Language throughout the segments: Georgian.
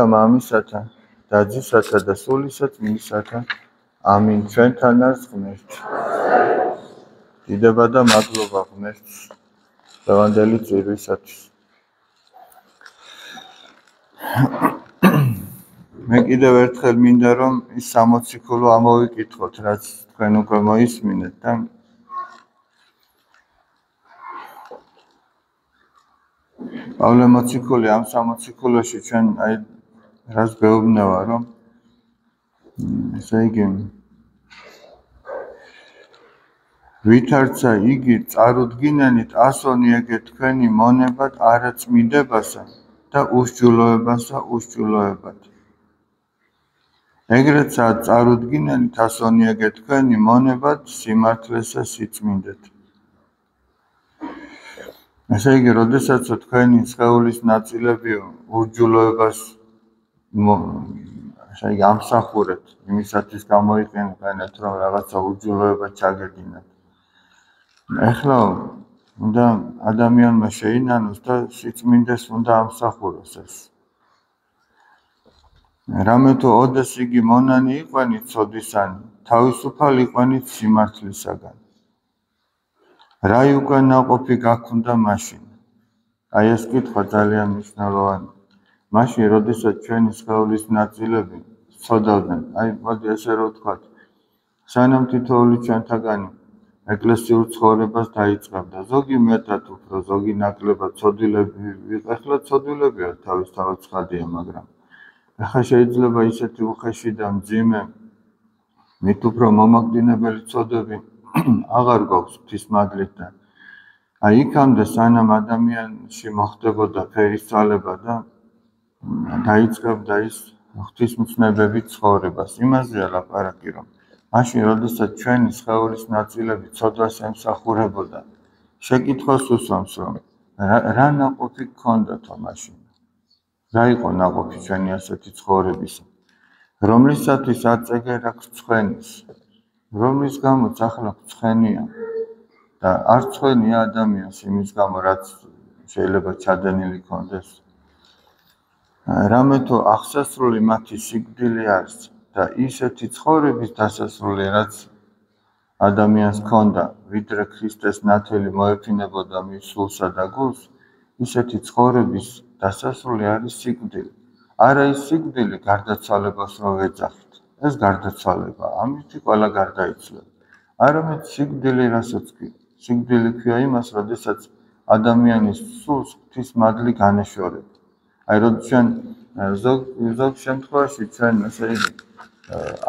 მამისათა, დაძისათა და სულისა წმინდისათა. ამინ. ჩვენთან არის ღმერთი. დიდება და მადლობა ღმერთს დღევანდელი წირვისათვის. მე კიდევ ერთხელ მინდა რომ ის 60 ქულო ამოვიკითხოთ, რაც თქვენ უკვე მოისმინეთ და პავლე მოციქული ამ 60 ქულოში ჩვენ აი რას გვეუბნება, რომ ესე იგი ვითარცა იგი წარუდგინენით ასონიეგე თქვენი მონებად არაწმინდებასა და უსჯულოებასა უსჯულოებად. ეგრეცა წარუდგინენით ასონიეგე თქვენი მონებად სიმართლესა სიწმინდეთ. ესე იგი, როდესაც თქვენი სხეულის ნაწილები უსჯულოებას ესე იგი ამსახურეთ, იმისათვის გამოიყენებთ, რომ რაღაცა უსჯულოება ჩაგედინათ. ეხლა უნდა ადამიანმა შეინანოს და სიწმინდეს უნდა ამსახუროს ეს. რამე თუ ოდეს იგი მონანი იყვენით ცოდვისანი, თავისუფალ იყვენით სიმართლისაგან. რა უკვე ნაყოფი გაქვთ მაშინ? აი ეს კითხვა ძალიან მნიშვნელოვანია. მაშინ, როდესაც ჩვენი სხეულის ნაწილები ცოდავდნენ, აი მოდი ესე რომ ვთქვათ, სანამ თითოეული ჩვენთაგანი ეკლესიურ ცხოვრებას დაიწყებდა, ზოგი მეტად უფრო, ზოგი ნაკლებად ცოდვილები ვიყეხლა, ცოდვილები არ თავისთავად ცხადია, მაგრამ ახლა შეიძლება ისეთი უხეში და მძიმე, მით უფრო მომაგდინებელი ცოდვები აღარ გვაქვს ღვთისმადლით და აი იქამდე სანამ ადამიანში მოხდებოდა ფერისცვალება და დაიწყებდა ის ღვთისმცნებებით ცხოვრებას. იმაზეა ლაპარაკი, რომ მაშინ, როდესაც ჩვენი სხეულის ნაწილები ცოდვას ემსახურებოდა, შეკითხვას უსვამს, რომ რა ნაყოფი გქონდათო მაშინ? რა იყო ნაყოფი ჩვენი ასეთი ცხოვრებისა? რომლისათვის აწეგე რა გრცხვენის, რომლის გამოც ახლა გრცხვენია და არ გრცხვენია ადამიანს იმის გამო, რაც შეიძლება ჩადენილი ქონდეს. რამე თუ აღსასრული მათი სიკვდილი არის და ისეთი ცხოვრების დასასრული, რაც ადამიანს ჰქონდა, ვიდრე ქრისტეს ნათელი მოეფინებოდა მის სულსა და გულს, ისეთი ცხოვრების დასასრული არის სიკვდილი. არა ის სიკვდილი გარდაცვალებას რომ ვეძახით, ეს გარდაცვალება, ამითი ყველა გარდაიცვალა. არამედ სიკვდილი რასაც კი, სიკვდილი ქვია იმას, როდესაც ადამიანის სულს ღვთისმადლი განეშორება. აი რომ ჩვენ ზოგ შემთხვევაში ჩვენ ესე იგი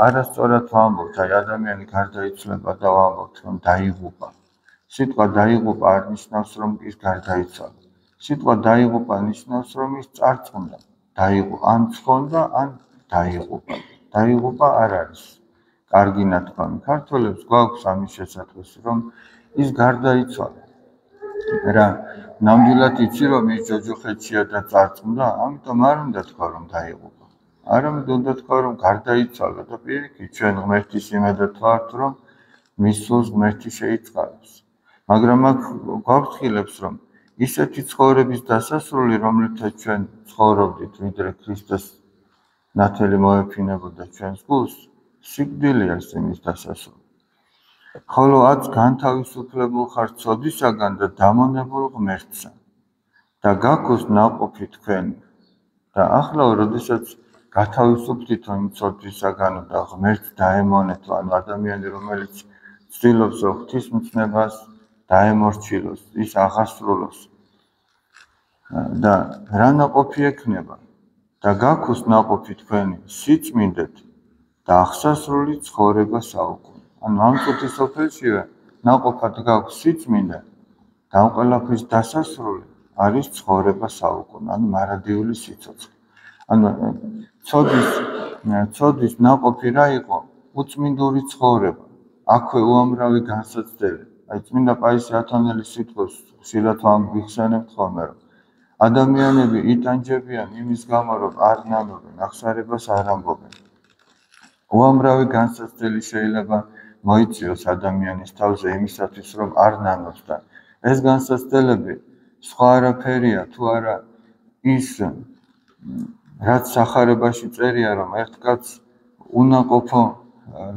არასწორად ვამბობთ, აი ადამიანი გარდაიცვალება და ვამბობთ, რომ დაიღუპა. სიტყვა დაიღუპა არ ნიშნავს, რომ ის გარდაიცვალა. სიტყვა დაიღუპა ნიშნავს, რომ ის წარწმუნდა, დაიღუპა, ან ცხონდა, ან დაიღუპა. დაიღუპა არ არის კარგი ნათქვამი. ქართველებს გვაქვს ამის შესაძლებელი, რომ ის გარდაიცვალა. რა ნამდვილად იცი, რომ ის ჯოჯოხეთშია და წარწმუნდა, ამიტომ არ უნდა თქვა, რომ დაიღუპა. არამედ უნდა თქვა, რომ გარდაიცვალა და პირიქით ჩვენ ღმერთის იმედად ვართ, რომ მის სულს ღმერთი შეიწყალებს. მაგრამ აქ გვაფრთხილებს, რომ ისეთი ცხოვრების დასასრული, რომლითაც ჩვენ ცხოვრობდით, ვიდრე ქრისტეს ნათელი მოეფინებოდა ჩვენს გულს, სიკვდილია იმის დასასრული. ხოლო აც განთავისუფლებულ ხარ ცოდვისაგან და დამონებულ ღმერთსა და გაქვთ ნაყოფი თქვენი. და ახლა, როდესაც გათავისუფლდით იმ ცოდვისაგან და ღმერთს დაემონეთ, ანუ ადამიანი, რომელიც ცდილობს, რომ ღვთისმცნებას დაემორჩილოს, ის აღასრულოს. და რა ნაყოფი ექნება? და გაქვთ ნაყოფი თქვენი სიწმინდეთ და აღსასრული ცხოვრება საუკუნე. ანუ ამ წუთის სოფელშივე ნაყოფად გაქვს სიწმინდე და ამ ყველაფრის დასასრული არის ცხოვრება საუკუნე, ანუ მარადიული სიცოცხლე. ანუ ცოდვის ნაყოფი რა იყო? უწმინდური ცხოვრება. აქვე უამრავი განსაცდელი. აი წმინდა პაისი ათონელის სიტყვებს ხშირად ვიხსენებთ ხოლმე, რომ ადამიანები იტანჯებიან იმის გამო, რომ არ ნანობენ, აღსარებას არ ამბობენ. უამრავი განსაცდელი შეიძლება მოიწიოს ადამიანის თავზე იმისათვის, რომ არ ნანობს და ეს განსაცდელები სხვა არაფერია თუ არა ის რაც სახარებაში წერია, რომ ერთ კაცს უნაყოფო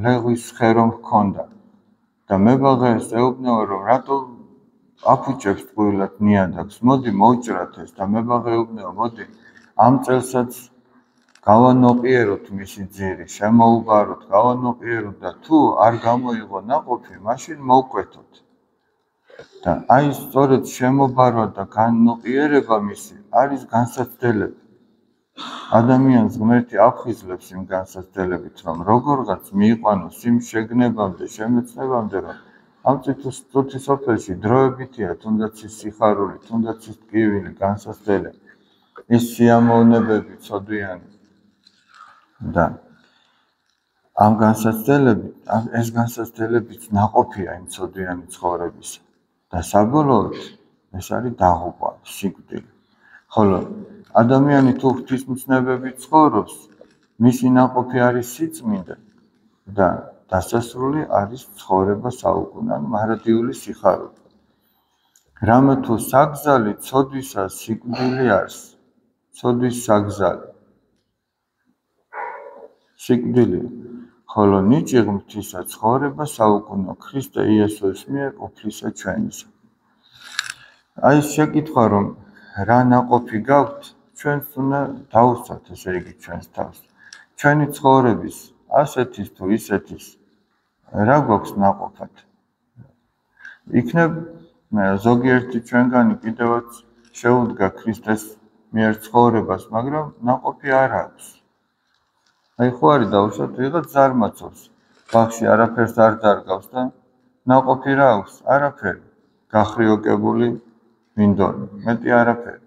ლეღვის ხერომ ჰქონდა და მებაღეს ეუბნება, რომ რატო აფუჭებს ტყუილად ნიადაგს, მოდი მოვჭრათ ეს და მებაღე ეუბნება, მოდი ამ წელსაც გავანოყიეროთ მისი ძირი, შემოუყაროთ, გავანოყიეროთ და თუ არ გამოიღო ნაყოფი, მაშინ მოვკვეთოთ. და აი სწორედ შემობარვა და განოყიერება მისი არის განსაცდელები. ადამიანს ღმერთი აფხიზლებს იმ განსაცდელებით, რომ როგორღაც მიიყვანოს იმ შეგნებამდე, შემეცნებამდე, რომ ამ წუთის სოფელში დროებითია, თუნდაც ის სიხარული, თუნდაც ის ტკივილი, განსაცდელი, ის სიამოვნებები, ცოდვიანი. და ამ განსაცდელებით, ეს განსაცდელებიც ნაყოფია იმ ცოდვიანი ცხოვრებისა. და საბოლოოდ ეს არის დაღუპვა, სიკვდილი. ხოლო ადამიანი თუ ღვთისმცნებებით ცხოვრობს, მისი ნაყოფი არის სიწმინდე და დასასრული არის ცხოვრება საუკუნოვანი მარადიული სიხარული. რამე თუ საგზალი ცოდვისა სიკვდილი არის, ცოდვის საგზალი სიკვდილი, ხოლო ნიჭი ღმრთისა ცხოვრება საუკუნო ქრისტე იესოს მიერ უფლისა ჩვენისა. აი შეკითხვა, რომ რა ნაყოფი გაქვთ, ჩვენს უნდა დავუსვათ, ესე იგი ჩვენს თავს. ჩვენი ცხოვრების ასეთის თუ ისეთის რა გვაქვს ნაყოფად? იქნებ ზოგიერთი ჩვენგანი კიდევაც შეუდგა ქრისტეს მიერ ცხოვრებას, მაგრამ ნაყოფი არ აქვს. აი ხო არის დავუშვათ, ვიღაც ზარმაცობს, ბაღში არაფერს არ დარგავს და ნაყოფი რა აქვს? არაფერი. გახრიოკებული მინდორი, მეტი არაფერი.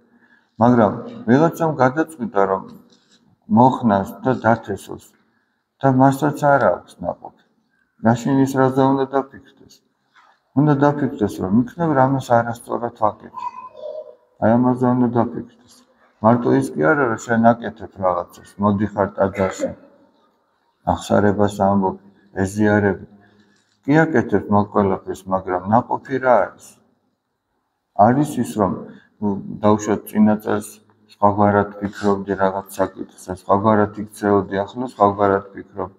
მაგრამ ვიღაცამ გადაწყვიტა, რომ მოხნას და დათესოს და მასაც არ აქვს ნაყოფი. მაშინ ის რაზე უნდა დაფიქრდეს? უნდა დაფიქრდეს, რომ იქნებ რამეს არასწორად ვაკეთებ. აი ამაზე უნდა დაფიქრდეს. მარტო ის კი არა, რომ შენ აკეთებ რაღაცას, მოდიხარ ტაძარში, ახსარებას ამბობ, ეზიარები. კი აკეთებ მაგ ყველაფერს, მაგრამ ნაყოფი რა არის? არის ის, რომ დავუშვათ წინა წელს სხვაგვარად ფიქრობდი რაღაც საკითხს, სხვაგვარად იქცეოდი, ახლა სხვაგვარად ფიქრობ.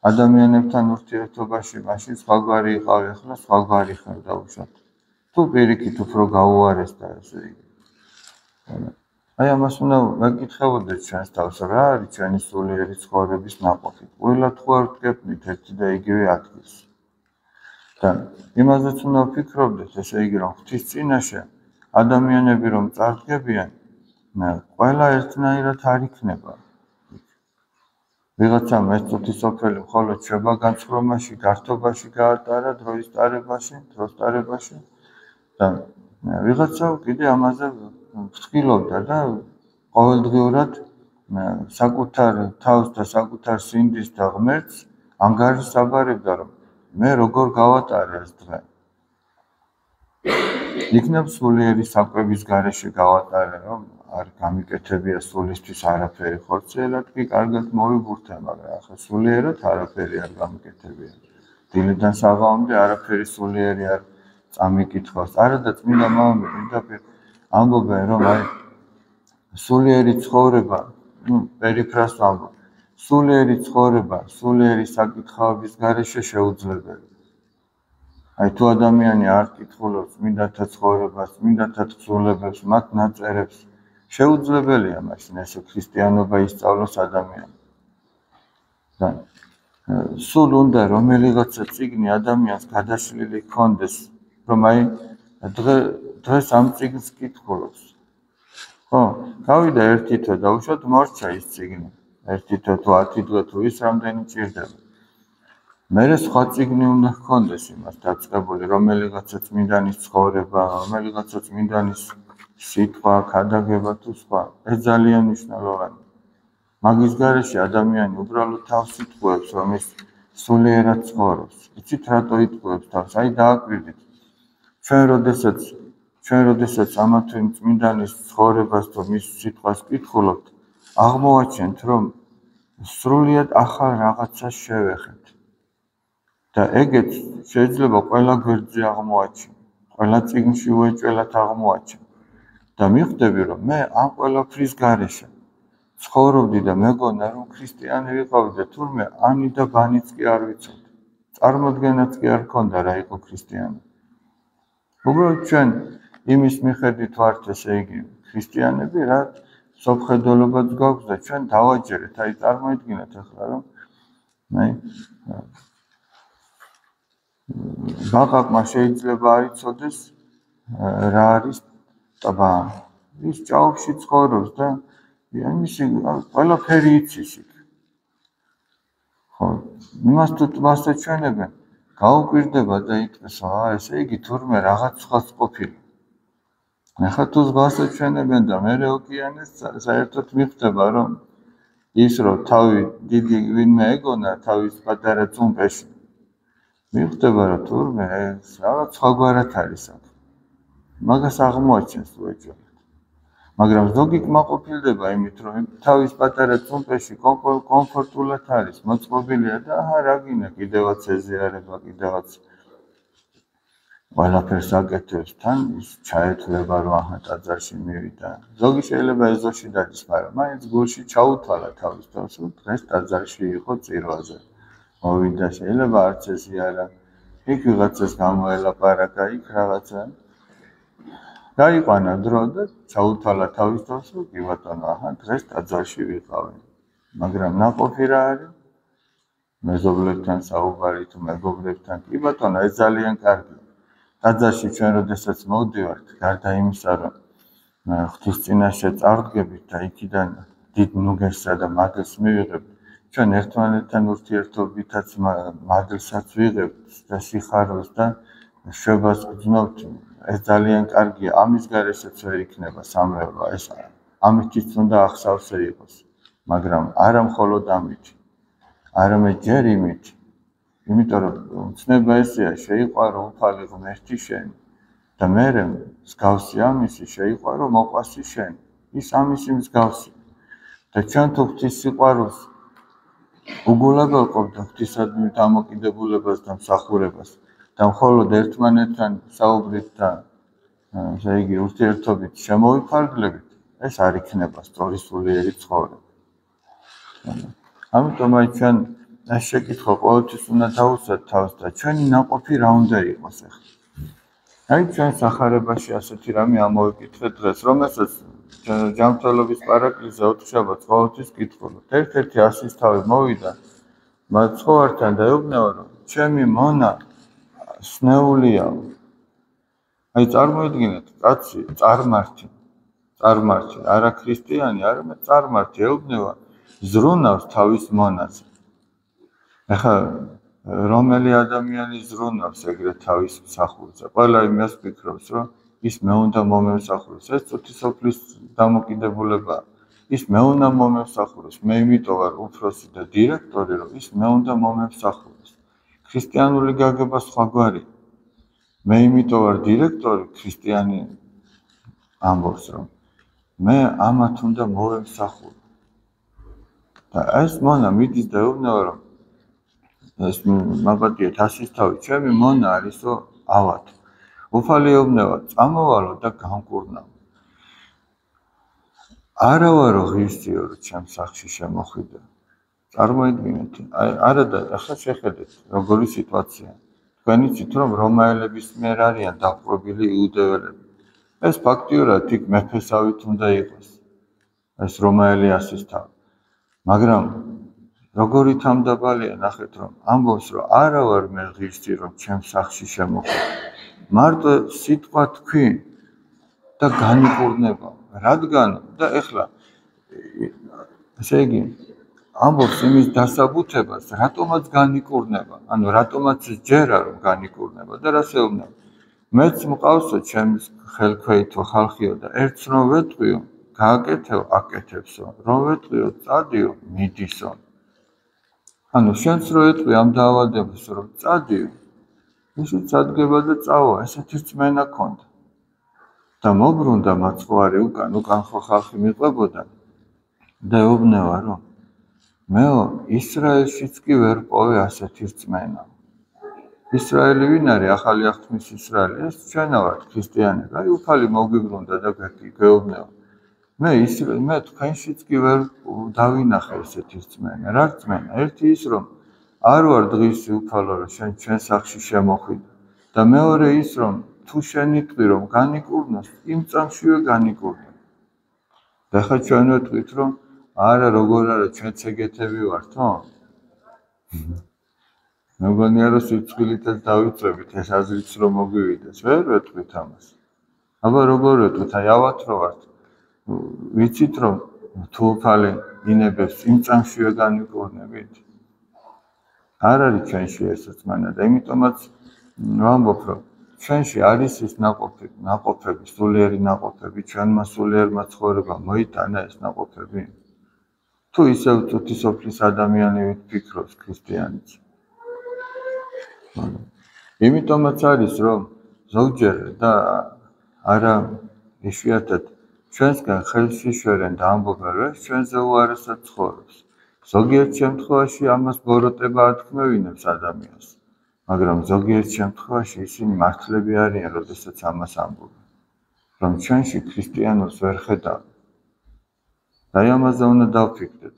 ადამიანებთან ურთიერთობაში მაშინ სხვაგვარი იყავი, ახლა სხვაგვარი ხარ დავუშვათ. თუ პირიქით უფრო გაუარეს და ესე იგი. აი ამას უნდა ვაკითხებოდეთ ჩვენს თავს, რა არის ჩვენი სულიერი ცხოვრების ნაყოფი. ყველა თუ არ ვდგებნით ერთი და იგივე ადგილს. და იმაზეც უნდა ვფიქრობდეთ, ესე იგი, რომ ღვთის წინაშე ადამიანები რომ წარდგებიან, ყველა ერთნაირად არ იქნება. ვიღაცამ ეს წუთი სოფელი მხოლოდ შვება განცხრომაში, გართობაში გაატარა დროს ტარებაში და ვიღაცა კიდე ამაზე ფრთხილობდა და ყოველდღიურად საკუთარ თავს და საკუთარ სინდის და ღმერთს ანგარიშსაბარებდა, რომ მე როგორ გავატარე ეს დღე. იქნებ სულიერი საკვების გარეშე გავატარე, რომ არ გამიკეთებია სულისთვის არაფერი, ხორციელად კი კარგად მოვიბურთე, მაგრამ ახლა სულიერად არაფერი არ გამიკეთებია. დილიდან საღამომდე არაფერი სულიერი არ წამიკითხავს. არა და წმინდა მამამი პირდაპირ ამბობენ, რომ აი სულიერი ცხოვრება, პერიფრას ამბობ, სულიერი ცხოვრება, სულიერი საკითხავების გარეშე შეუძლებელი. აი თუ ადამიანი არ კითხულობს წმინდათა ცხოვრებას, წმინდათა თხზულებებს, მათ ნაწერებს, შეუძლებელია მაშინ ესე ქრისტიანობა ისწავლოს ადამიანს. და სულ უნდა რომელიღაცა წიგნი ადამიანს გადაშლილი ჰქონდეს, რომ აი დღეს ამ წიგნს კითხულობს. ხო, გავიდა ერთი თვე დავუშვათ მორჩა ის წიგნი. ერთი თვე თუ 10 დღე თუ ის რამდენი ჭირდება. მერე სხვა წიგნი უნდა ჰქონდეს იმას დაწყებული, რომელიღაცა წმინდანის ცხოვრება, რომელიღაცა წმინდანის სიტყვა, ქადაგება თუ სხვა. ეს ძალიან მნიშვნელოვანია. მაგის გარეშე ადამიანი უბრალოდ თავს იტყუებს, რომ ის სულიერად ცხოვრობს. იცით რატო იტყუებს თავს? აი დააკვირდით. ჩვენ როდესაც ამა თუ იმ წმინდანის ცხოვრებას თუ მის სიტყვას კითხულობთ, აღმოვაჩენთ, რომ სრულიად ახალ რაღაცას შევეხეთ. და ეგეც შეიძლება ყველა გვერდზე აღმოაჩინო, ყველა წიგნში უეჭველად აღმოაჩინო. და მიხვდები, რომ მე ამ ყველაფრის გარეშე ცხოვრობდი და მეგონა რომ ქრისტიანი ვიყავი და თურმე ანი და ბანიც კი არ ვიცოდი. წარმოდგენაც კი არ ქონდა რა იყო ქრისტიანი. უბრალოდ ჩვენ იმის მიხედვით ვართ ესე იგი ქრისტიანები რა სოფხედელობაც გვაქვს და ჩვენ დავაჯერეთ. აი წარმოიდგინეთ ახლა რომ ბაყაყმა შეიძლება არ იცოდეს რა არის ტბა. ის ჭაობში ცხოვრობს და იმისი ყველაფერი იცის იქ. ხო, იმას თუ ტბას ეჩვენებენ, გაუკვირდება და იტყვის, ესე იგი თურმე რაღაც სხვაც ყოფილი. ახლა თუ ზღვას ეჩვენებენ და მერე ოკეანეს საერთოდ მიხვდება რომ ის რომ თავი დიდი ვინმე ეგონა თავის პატარა წუმპეში. მიხვდება რომ თურმე რაღაც სხვაგვარად არის აქ. მაგას აღმოაჩენს თუ ეჭვებათ. მაგრამ ზოგი კმაყოფილდება იმით რომ თავის პატარა წუმპეში კომფორტულად არის, მოწყობილია და რა გინდა კიდევაც ეზიარება, კიდევაც ყველაფერს აკეთებს, თან ის ჩაეთვლება რომ აჰა ტაძარში მივიდა. ზოგი შეიძლება ეზოში დადის, მაგრამ მაინც გულში ჩაუთვალა თავის თავს, რომ დღეს ტაძარში იყო წირვაზე. მოვიდა, შეიძლება არც ეზიარა, იქ ვიღაცას გამოელაპარაკა, იქ რაღაცა. დაიყვანა დრო და ჩაუთვალა თავის თავს, რომ კი ბატონო, აჰა დღეს ტაძარში ვიყავი. მაგრამ ნაყოფი რა არის? მეზობლებთან საუბარი თუ მეგობრებთან, კი ბატონო, ეს ძალიან კარგია. ტაძარში ჩვენ როდესაც მოვდივართ, გარდა იმისა, რომ ღვთისწინაშე წარდგებით და იქიდან დიდ ნუგესსა და მადლს მივიღებთ, ჩვენ ერთმანეთთან ურთიერთობითაც მადლსაც ვიღებთ და სიხარულს და შვებას გრძნობთ. ეს ძალიან კარგია, ამის გარეშეც ვერ იქნება სამრევლო, ეს ამითიც უნდა ახსავსე იყოს, მაგრამ არა მხოლოდ ამით, არამედ ჯერ იმით, იმიტომ რომ ცნება ესეა, შეიყვარო უფალი ღმერთი შენი და მერე მსგავსი ამისი შეიყვარო მოყვასი შენი, ის ამისი მსგავსი და ჩვენ თუ ღვთის სიყვარულს უგულებელყოფ და ღვთისადმი დამოკიდებულებას და მსახურებას და მხოლოდ ერთმანეთთან საუბრით და ესე იგი ურთიერთობით შემოვიფარგლებით, ეს არ იქნება სწორი სულიერი ცხოვრება. ამიტომ აი ჩვენ ეს შეკითხვა ყოველთვის უნდა დავუსვათ თავს და ჩვენი ნაყოფი რა უნდა იყოს ახლა. აი ჩვენ სახარებაში ასეთი რამე ამოვიკითხეთ დღეს, რომელსაც ჯანმრთელობის პარაკლისზე ოთხშაბათს ყოველთვის კითხულობთ. ერთ-ერთი ასის თავი მოვიდა მაცხოვართან და ეუბნება, რომ ჩემი მონა სნეულია. აი წარმოიდგინეთ, კაცი წარმართი, არა ქრისტიანი, არამედ წარმართი ეუბნება, ზრუნავს თავის მონაზე. ახლა რომელი ადამიანი ზრუნავს ეგრეთ თავის მსახურზე? ყველა იმას ფიქრობს, რომ ის მე უნდა მომემსახუროს. ეს წუთისოფლის დამოკიდებულებაა. ის მე უნდა მომემსახუროს. მე იმიტომ ვარ უფროსი და დირექტორი, რომ ის მე უნდა მომემსახუროს. ქრისტიანული გაგება სხვაგვარია. მე იმიტომ ვარ დირექტორი, ქრისტიანი ამბობს, რომ მე ამათ უნდა მოვემსახურო. და ეს მონა მიდის და ეუბნება, რომ ეს მაგათია თასის თავი, ჩემი მონა არისო ავათო. უფალი ეუბნება, წამოვალო და გამკურნავ. არა ვარო ღირსიო, რომ ჩემს სახლში შემოხვიდე. წარმოიდგინეთ, არა და ახლა შეხედეთ, როგორი სიტუაცია. თქვენ იცით, რომ რომაელების მიერ არიან დაპყრობილი იუდეველები. ეს ფაქტიურად იქ მეფესავით უნდა იყოს. ეს რომაელი ასის თავი. მაგრამ როგორი თამდაბალია, ნახეთ, რომ ამბობს, რომ არა ვარ მე ღირსი, რომ ჩემს სახლში შემოხვიდე. მარტო სიტყვა თქვი და განიკურნება. რადგან და ეხლა ესე იგი ამბობს იმის დასაბუთებას, რატომაც განიკურნება, ანუ რატომაც ჯერა რომ განიკურნება და რას ეუბნება. მეც მყავსო ჩემს ხელქვეითო ხალხიო და ერთს რომ ვეტყვიო, გააკეთეო, აკეთებსო, რომ ვეტყვიო, წადიო, მიდისო. ანუ შენც რო ეტყვი ამ დაავადებას, რომ წადიო, ისიც ადგება და წავა, ესეთი რწმენა ქონდა. და მობრუნდა მაცხოვარი უკან ხო ხალხი მიყვებოდა და ეუბნება, რომ მეო ისრაელშიც კი ვერ პოვე ასეთი რწმენა. ისრაელი ვინ არის? ახალი აღთქმის ისრაელი, ეს ჩვენა ვართ ქრისტიანები. აი უფალი მოგვიბრუნდა და გვეუბნება, მე თქვენშიც კი ვერ დავინახე ესეთი რწმენა. რა რწმენა? ერთი ის რომ არ ვარ დღისი უფალო რომ ჩვენ სახში შემოხვიდე და მეორე ის რომ თუ შენიტყვი რომ განიკურნოს იმ წამშივე განიკურნო. და ხა ჩვენ ვეტყვით რომ არა როგორ არა ჩვენც ეგეთები ვართო? მეგონია რომ სიცხვილითაც დავიწყებით ეს აზრიც რომ მოგვივიდეს, ვერ ვეტყვით ამას. აბა როგორ ვეტყვით? აი ავად რო ვართ. ვიცით რომ თუ უფალი ინებებს იმ წამშივე განიკურნებით? არ არის ჩვენში ეს რწმენა და იმიტომაც ვამბობ რომ ჩვენში არის ის ნაყოფები, სულიერი ნაყოფები, ჩვენმა სულიერმა ცხოვრებამ მოიტანა ეს ნაყოფები. თუ ისევ წუთისოფლის ადამიანი ვფიქრობს ქრისტიანიც. იმიტომაც არის რომ ზოგჯერ და არა იშვიათად ჩვენსგან ხელში შვერენ და ამბობენ რომ ჩვენზე უარესად ცხოვრობს. ზოგიერთ შემთხვევაში ამას ბოროტება ათქმევინებს ადამიანს, მაგრამ ზოგიერთ შემთხვევაში ისინი მართლები არიან, როდესაც ამას ამბობენ, რომ ჩვენში ქრისტიანულს ვერ ხედავ. და ამაზე უნდა დავფიქრდეთ.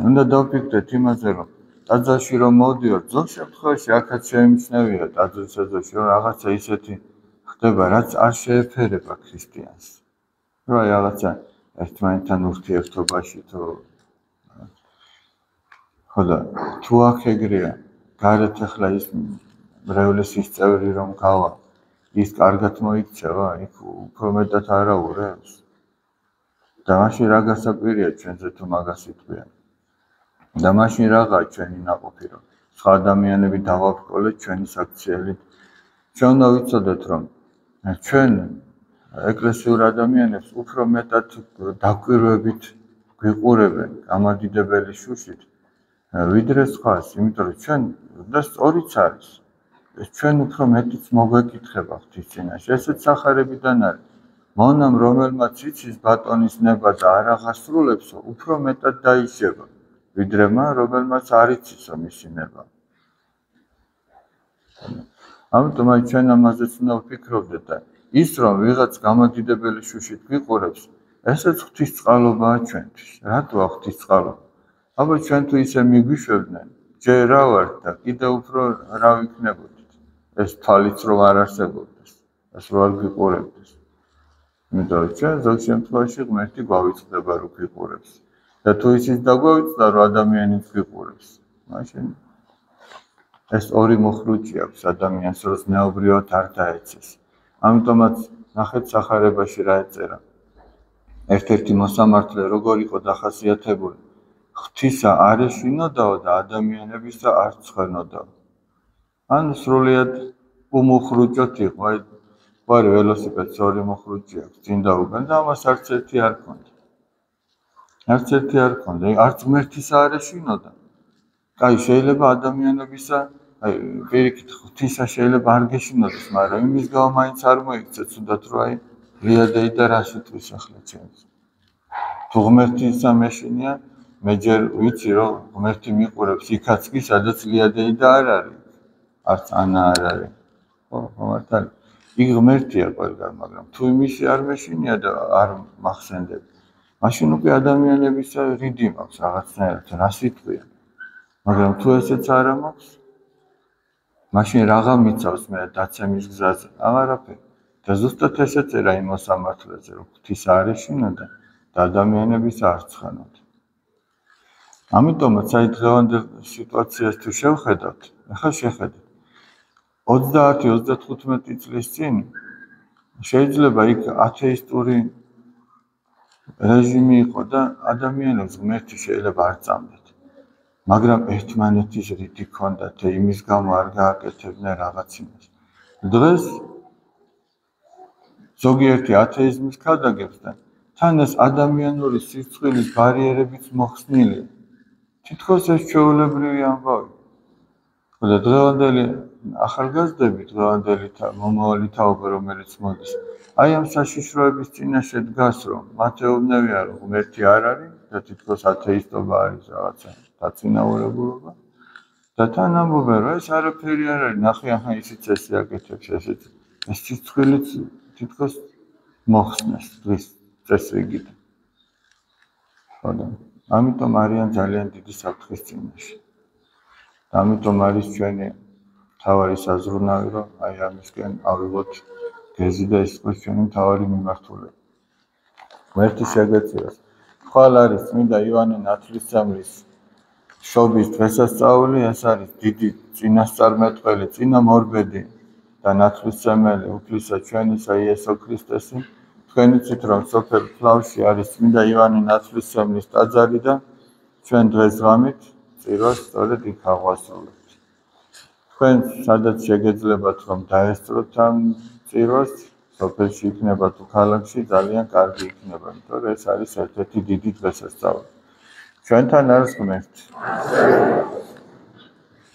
უნდა დავფიქრდეთ იმაზე, რომ ტაძარში რომ მოვდივარ, ზოგ შემთხვევაში აქაც შეიმჩნევია ტაძრის ეზოში, რომ რაღაცა ისეთი ხდება, რაც არ შეეფერება ქრისტიანს. რომ აი რაღაცა ერთმანეთთან ურთიერთობაში ხოდა თუ აქ ეგრეა, გარეთ ახლა ის მრევლესის წევრი რომ გავა, ის კარგად მოიქცევა, იქ უფრო მეტად არა ურევს. და მაშინ რა გასაკვირია ჩვენზე თუ მაგას იტყვიან. და მაშინ რაღაცა ჩვენი ნაყოფი რომ სხვა ადამიანები დავაბრკოლეთ ჩვენი საქციელით. ჩვენ უნდა ვიცოდეთ რომ ჩვენ ეკლესიურ ადამიანებს უფრო მეტად დაკვირვებით გვიყურებენ გამადიდებელი შუშით ვიდრე სხვას, იმიტომ რომ ჩვენ და სწორიც არის. ჩვენ უფრო მეტიც მოგვეკითხება ღვთისწინაშე, ესეც სახარებიდან არის. მონამ რომელმაც იცის ბატონის ნება და არ აღასრულებსო, უფრო მეტად დაიშება, ვიდრე მან რომელმაც არ იცისო მისი ნება. ამიტომ აი ჩვენ ამაზეც უნდა ვფიქრობდეთ და ის რომ ვიღაც გამადიდებელი შუშით გვიყურებს, ესეც ღვთისწყალობაა ჩვენთვის. რატოა ღვთისწყალობა? აბა ჩვენ თუ ისე მიგვიშვებდნენ, ჯერ რა ვართ და კიდევ უფრო რა ვიქნებოდით? ეს თვალიც რომ არ არსებობდეს, ეს რო არ გვიყურებდეს. იმიტომ რომ ჩვენ ზოგ შემთხვევაში ღმერთი გვავიწყდება რომ გვიყურებს. და თუ ისიც დაგვავიწყდა რომ ადამიანიც გვიყურებს, მაშინ ეს ორი მოხრუჭი აქვს ადამიანს, რომ ზნეობრივად არ დაეცეს. ამიტომაც ნახეთ სახარებაში რა ეწერა. ერთ-ერთი მოსამართლე როგორ იყო დახასიათებული, ღვთისა არ ეშვინოდაო და ადამიანებისა არ ცხენოდაო. ან სრულიად უმოხრუჭოთ იყო, აი ვარ ველოსიპედს ორი მოხრუჭი აქვს, წინ დაუგან და ამას არც ერთი არ ქონდა. არც ერთი არ ქონდა, არც ღმერთისა არ ეშვინოდა. აი შეიძლება ადამიანებისა, აი პირიქით ღვთისა შეიძლება არ გეშინოდეს, მაგრამ იმის გამო მაინც არ მოიქცეთ, თუნდაც რომ აი ლიადეი და რა სიტყვის ახლა ჩემს. თუ ღმერთისა მეშინია, მე ჯერ ვიცი რომ ღმერთი მიყურებს იქაც კი, სადაც ლიადეი და არ არის. არც ანა არ არის. ხო, მართალია. იქ ღმერთია ყველგან, მაგრამ თუ იმისი არ მეშინია და არ მახსენდები, მაშინ უკვე ადამიანებისა რიდი მაქვს რაღაცნაირად, რა სიტყვია. მაგრამ თუ ესეც არ მაქვს, მაშინ რაღა მიცავს მე დაცემის გზაზე? აღარაფერი. და ზუსტად ეს ეწერა იმ მოსამართლეზე, რომ ღვთისა არ ეშინოდა და ადამიანების არ ცხენოდა. ამიტომაც აი დღევანდელ სიტუაციას თუ შევხედავთ, ახლა შეხედეთ. 30-35 წლის წინ შეიძლება იქ ათეისტური რეჟიმი იყო და ადამიანებს ღმერთი შეიძლება არ წამდეთ. მაგრამ ერთმანეთის რიდი ჰქონდათ, იმის გამო არ გააკეთებდნენ რაღაც იმას. დღეს ზოგიერთი ათეიზმის ქადაგებს და თან ეს ადამიანური სიცხვილის ბარიერებიც მოხსნილია. თითქოს ეს ჩვეულებრივი ამბავი. და დღევანდელი ახალგაზრდები, დღევანდელი მომავალი თაობა, რომელიც მოდის, აი ამ საშიშროების წინაშე დგას, რომ მათ ეუბნებიან, რომ ღმერთი არ არის და თითქოს ათეისტობა არის რაღაცა დაწინაურებულობა. და თან ამბობენ, რომ ეს არაფერი არ არის, ნახე ახლა ისიც ესე აკეთებს, ესეც. ეს სიცხვილიც თითქოს მოხსნეს დღის წესრიგით. ხოდა ამიტომ არიან ძალიან დიდი საფრთხის წინაშე. ამიტომ არის ჩვენი მთავარი საზრუნავი, რომ აი ამისკენ ავიღოთ გეზი და ეს იყოს ჩვენი მთავარი მიმართულება. ღმერთი შეგეწიროს. ხვალ არის წმინდა იოანე ნათლისმცემლის შობის დღესასწაული, ეს არის დიდი წინასწარმეტყველი, წინამორბედი და ნათლისმცემელი უფლისა ჩვენისა იესო ქრისტესი. თქვენ იცით, რომ სოფელ ფლავში არის წმინდა იოანე ნათლისმცემლის ტაძარი და ჩვენ დღეს ღამით წირვას სწორედ იქ აღვასრულებთ. თქვენ სადაც შეგეძლებათ, რომ დაესწროთ ამ წირვას, სოფელში იქნება თუ ქალაქში, ძალიან კარგი იქნება, იმიტომ რომ ეს არის ერთ-ერთი დიდი დღესასწაული. ჩვენთან არის ღმერთი.